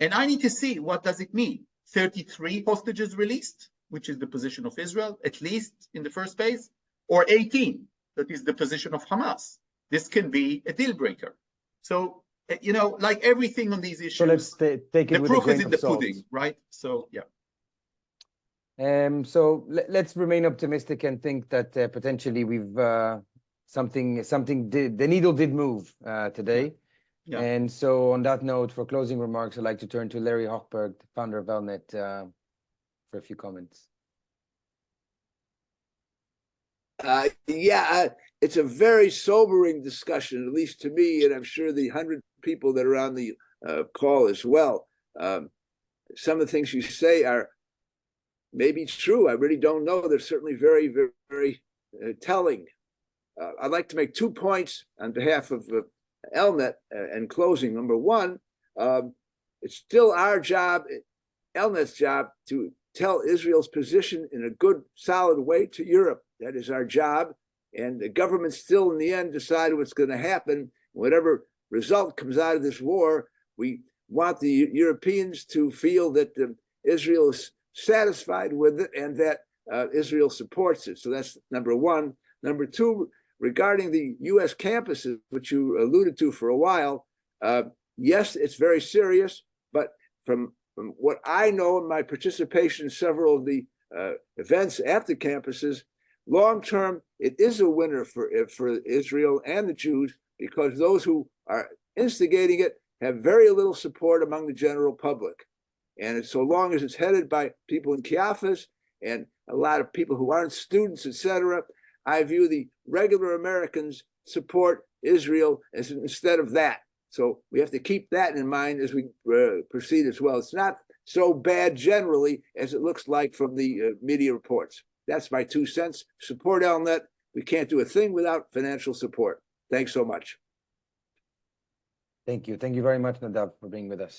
And I need to see, what does it mean? 33 hostages released, which is the position of Israel, at least in the first phase, or 18, that is the position of Hamas. This can be a deal breaker. So, like everything on these issues, so let's take it the with proof a grain is in of the salt. pudding, right? So, yeah. So let's remain optimistic and think that potentially we've the needle did move today. Yeah. And so on that note, for closing remarks, I'd like to turn to Larry Hochberg, the founder of ELNET, for a few comments. It's a very sobering discussion, at least to me, and I'm sure the 100 people that are on the call as well. Some of the things you say are maybe true. I really don't know. They're certainly very, very, very telling. I'd like to make 2 points on behalf of ELNET and closing. Number one, it's still our job, ELNET's job, to tell Israel's position in a good, solid way to Europe. That is our job. And the government still, in the end, decide what's going to happen. Whatever result comes out of this war, we want the Europeans to feel that Israel is satisfied with it and that Israel supports it. So that's number one. Number two, regarding the U.S. campuses, which you alluded to for a while, yes, it's very serious, but from what I know in my participation in several of the events at the campuses, long-term, it is a winner for Israel and the Jews, because those who are instigating it have very little support among the general public. And so long as it's headed by people in Chiapas and a lot of people who aren't students, etc., I view the regular Americans support Israel as instead of that. So we have to keep that in mind as we proceed as well. It's not so bad generally as it looks like from the media reports. That's my 2 cents. Support ELNET. We can't do a thing without financial support. Thanks so much. Thank you. Thank you very much, Nadav, for being with us.